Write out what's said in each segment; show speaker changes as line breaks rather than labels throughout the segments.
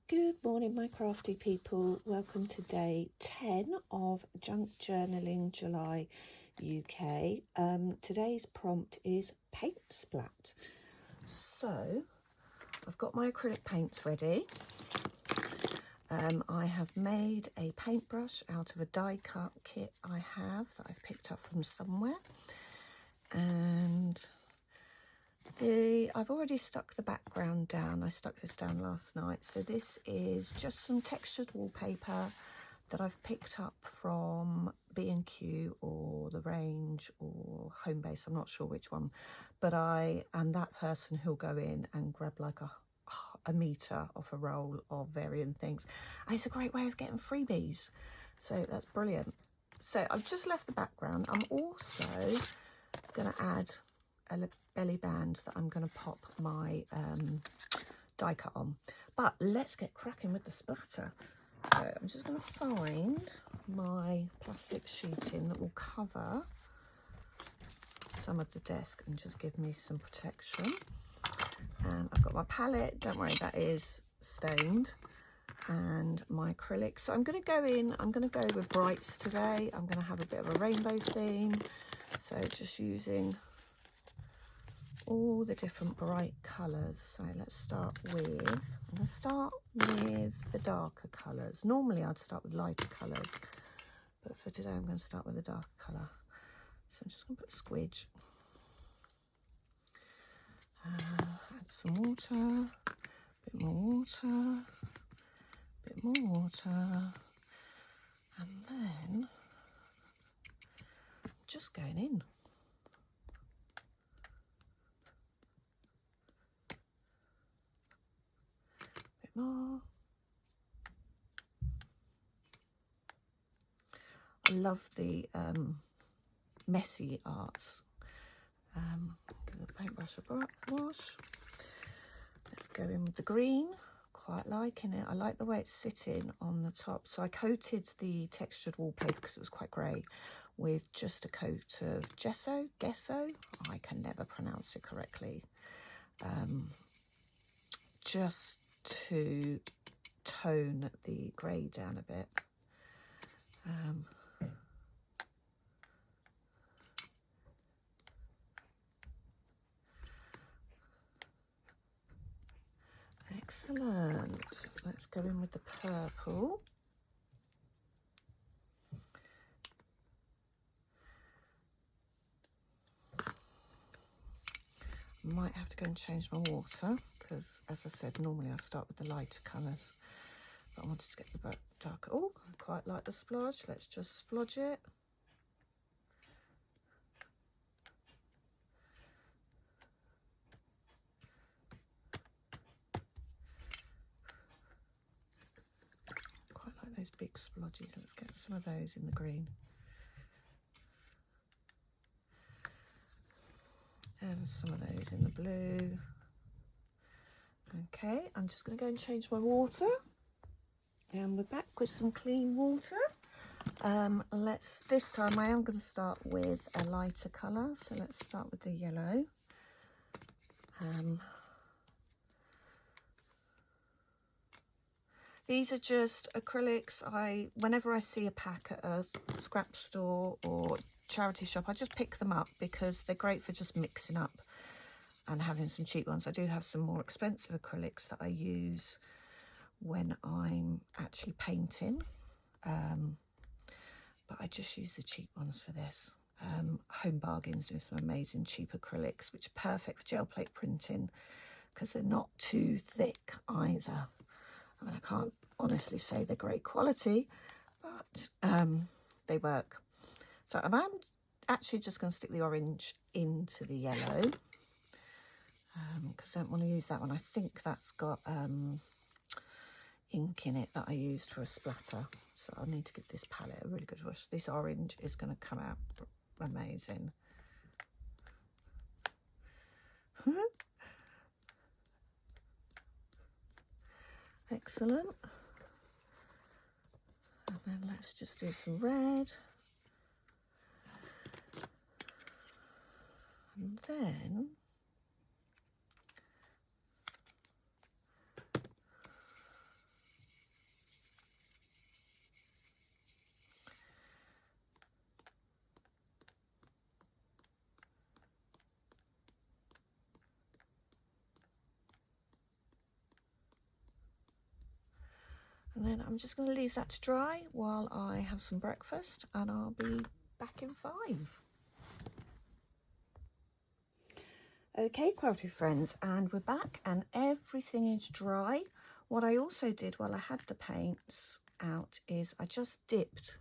Good morning, my crafty people. Welcome to day 10 of Junk Journaling July UK. Today's prompt is paint splat. So I've got my acrylic paints ready. I have made a paintbrush out of a die cut kit I have that I've picked up from somewhere, and I've already stuck the background down. I stuck this down last night. So this is just some textured wallpaper that I've picked up from B&Q or The Range or Homebase. I'm not sure which one, but I am that person who'll go in and grab like a metre off a roll of varying things. And it's a great way of getting freebies. So that's brilliant. So I've just left the background. I'm also going to add a belly band that I'm going to pop my die cut on. But let's get cracking with the splatter. So I'm just going to find my plastic sheeting that will cover some of the desk and just give me some protection. And I've got my palette, don't worry, that is stained, and my acrylic. So I'm going to go in, I'm going to go with brights today. I'm going to have a bit of a rainbow theme. So just using all the different bright colours. So let's start with, I'm going to start with the darker colours. Normally I'd start with lighter colours, but for today I'm going to start with a darker colour. So I'm just going to put a squidge. Add some water, a bit more water, a bit more water, and then just going in. More. I love the messy arts. Give the paintbrush a wash. Let's go in with the green. Quite liking it. I like the way it's sitting on the top. So I coated the textured wallpaper because it was quite grey with just a coat of gesso. I can never pronounce it correctly. Just to tone the grey down a bit. Excellent. Let's go in with the purple. Might have to go and change my water because, as I said, normally I start with the lighter colours, but I wanted to get the darker. Oh, I quite like the splodge. Let's just splodge it. Quite like those big splodges. Let's get some of those in the green. And some of those in the blue. Okay, I'm just going to go and change my water. And we're back with some clean water. This time I am going to start with a lighter colour. So let's start with the yellow. These are just acrylics. Whenever I see a pack at a scrap store or charity shop, I just pick them up because they're great for just mixing up and having some cheap ones. I do have some more expensive acrylics that I use when I'm actually painting, but I just use the cheap ones for this. Home Bargains do some amazing cheap acrylics which are perfect for gel plate printing because they're not too thick either. I mean, I can't honestly say they're great quality, but they work. So I'm actually just going to stick the orange into the yellow because I don't want to use that one. I think that's got ink in it that I used for a splatter. So I'll need to give this palette a really good wash. This orange is going to come out amazing. Excellent. And then let's just do some red. And then And then I'm just going to leave that to dry while I have some breakfast, and I'll be back in 5. Okay, quilted friends, and we're back and everything is dry. What I also did while I had the paints out is I just dipped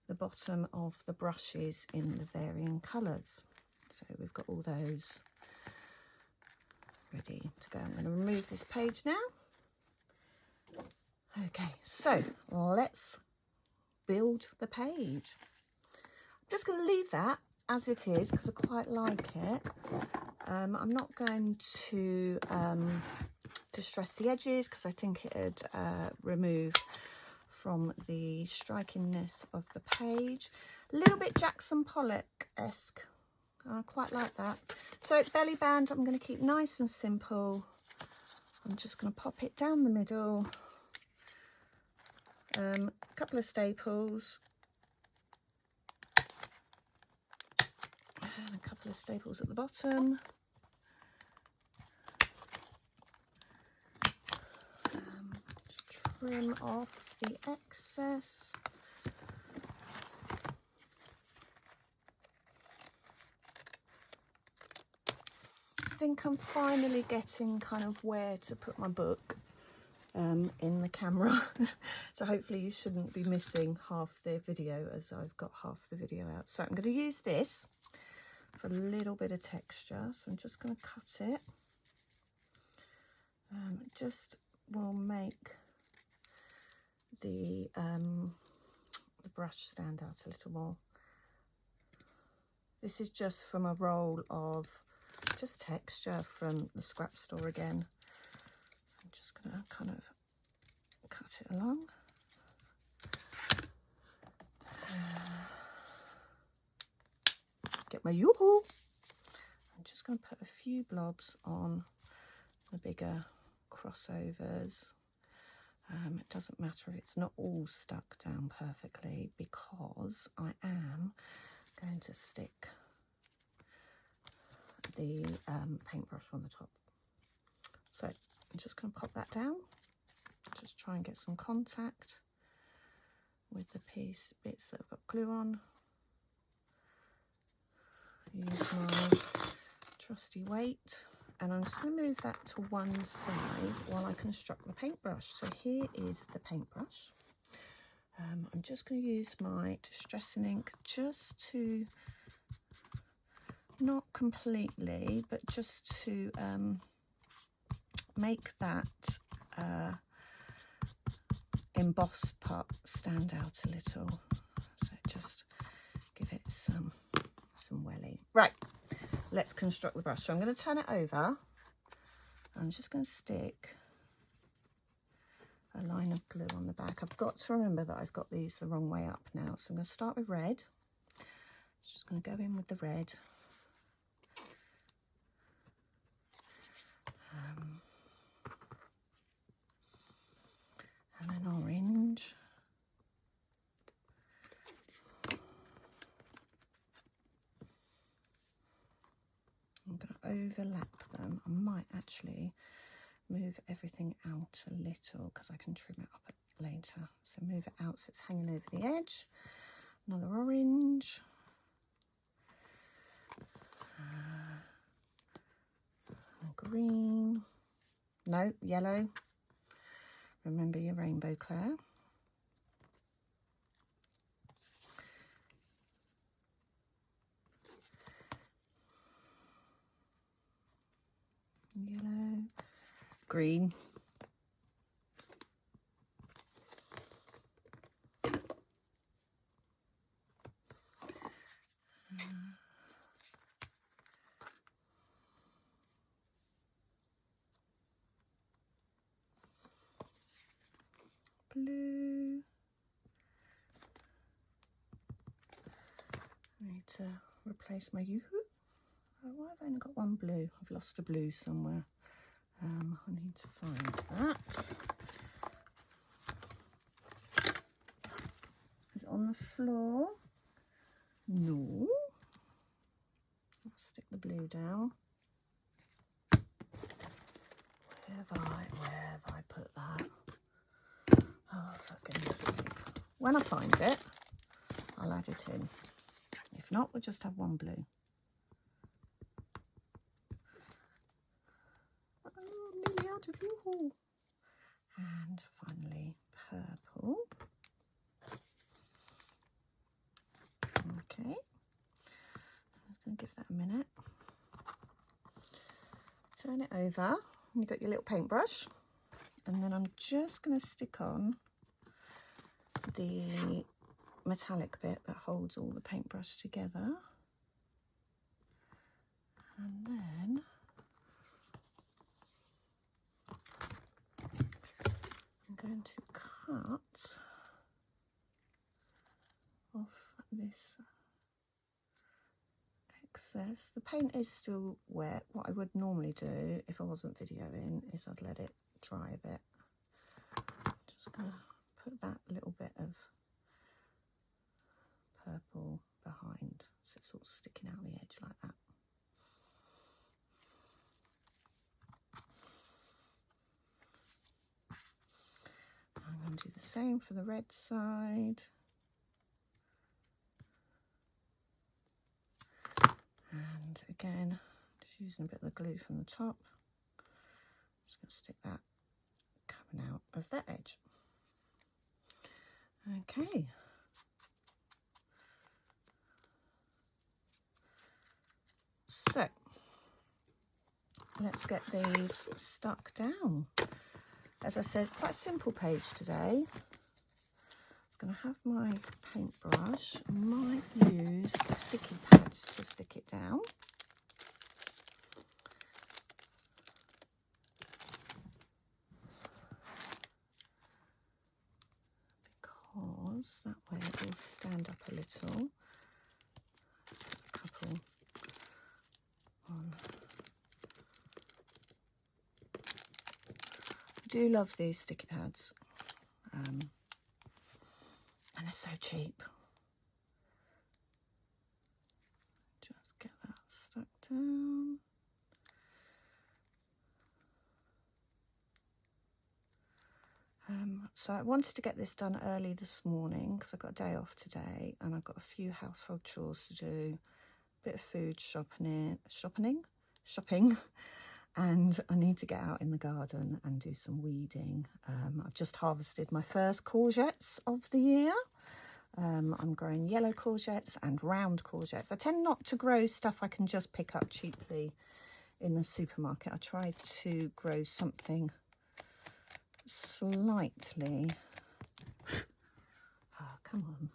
the bottom of the brushes in the varying colours. So we've got all those ready to go. I'm going to remove this page now. Okay, so let's build the page. I'm just going to leave that as it is because I quite like it. I'm not going to distress the edges because I think it would remove from the strikiness of the page. A little bit Jackson Pollock-esque. I quite like that. So belly band, I'm going to keep nice and simple. I'm just going to pop it down the middle. A couple of staples. And a couple of staples at the bottom. Just trim off the excess. I think I'm finally getting kind of where to put my book in the camera. So hopefully you shouldn't be missing half the video as I've got half the video out. So I'm going to use this for a little bit of texture. So I'm just going to cut it. Just will make the brush stand out a little more. This is just from a roll of just texture from the scrap store again. I'm just going to kind of cut it along. Get my yoo-hoo. I'm just going to put a few blobs on the bigger crossovers. It doesn't matter if it's not all stuck down perfectly because I am going to stick the paintbrush on the top. So I'm just going to pop that down. Just try and get some contact with the bits that have got glue on. Use my trusty weight, and I'm just going to move that to one side while I construct the paintbrush. So here is the paintbrush. I'm just going to use my distressing ink just to, not completely, but just to make that embossed part stand out a little. So just give it some welly. Right, let's construct the brush. So I'm going to turn it over. I'm just going to stick a line of glue on the back. I've got to remember that I've got these the wrong way up now. So I'm going to start with red. Just going to go in with the red. And then orange. I'm going to overlap them. I might actually move everything out a little because I can trim it up later. So move it out so it's hanging over the edge. Another orange. Green. No, yellow. Remember your rainbow, Claire. Yellow. Green. Blue. I need to replace my yoo-hoo. Oh, why have I only got one blue? I've lost a blue somewhere. I need to find that. Is it on the floor? No. I'll stick the blue down. Where have I put that? when I find it, I'll add it in. If not, we'll just have one blue. Oh, nearly out of you. And finally, purple. Okay, I'm going to give that a minute. Turn it over. You've got your little paintbrush, and then I'm just going to stick on the metallic bit that holds all the paintbrush together, and then I'm going to cut off this excess. The paint is still wet. What I would normally do if I wasn't videoing is I'd let it dry a bit. Just gonna put that little bit of purple behind so it's all sticking out the edge like that. I'm going to do the same for the red side. And again, just using a bit of the glue from the top. Just going to stick that coming out of that edge. Okay. So, let's get these stuck down. As I said, quite a simple page today. I'm going to have my paintbrush. I might use sticky pads to stick it down. Because that way it will stand up a little. A couple on. I do love these sticky pads. And they're so cheap. Just get that stuck down. So I wanted to get this done early this morning because I've got a day off today and I've got a few household chores to do, a bit of food shopping, and I need to get out in the garden and do some weeding. I've just harvested my first courgettes of the year. I'm growing yellow courgettes and round courgettes. I tend not to grow stuff I can just pick up cheaply in the supermarket. I try to grow something slightly, oh come on,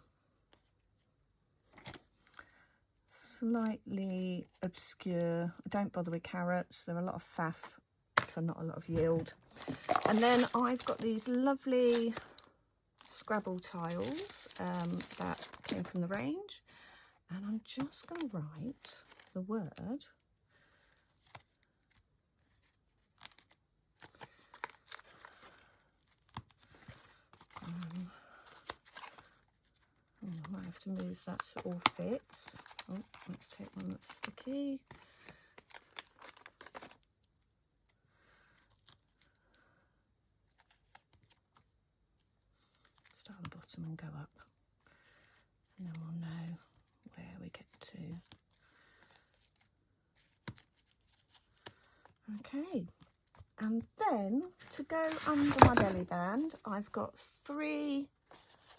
slightly obscure. I don't bother with carrots. They're a lot of faff for not a lot of yield. And then I've got these lovely Scrabble tiles that came from the range, and I'm just going to write the word I might have to move that so it all fits. Oh, let's take one that's sticky. Start at the bottom and go up, and then we'll know where we get to. Okay, and then to go under my belly band, I've got 3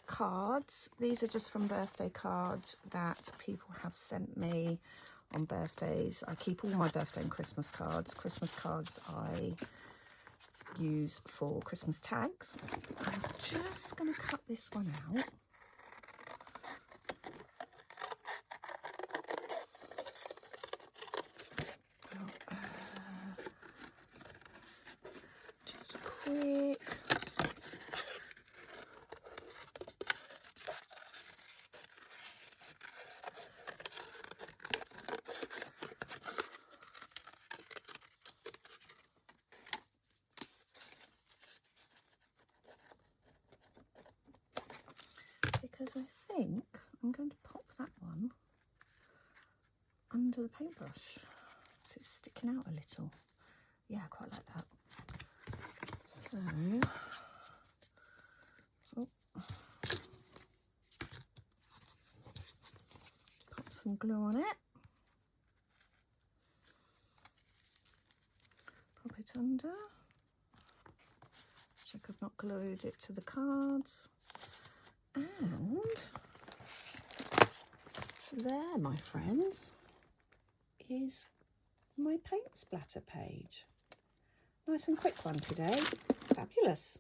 cards. These are just from birthday cards that people have sent me on birthdays. I keep all my birthday and Christmas cards. Christmas cards I use for Christmas tags. I'm just going to cut this one out. Just quick. Because I think I'm going to pop that one under the paintbrush so it's sticking out a little. Yeah, I quite like that. So, oh, some glue on it. Pop it under. Check I've not glued it to the cards. And there, my friends, is my paint splatter page. Nice and quick one today. Fabulous.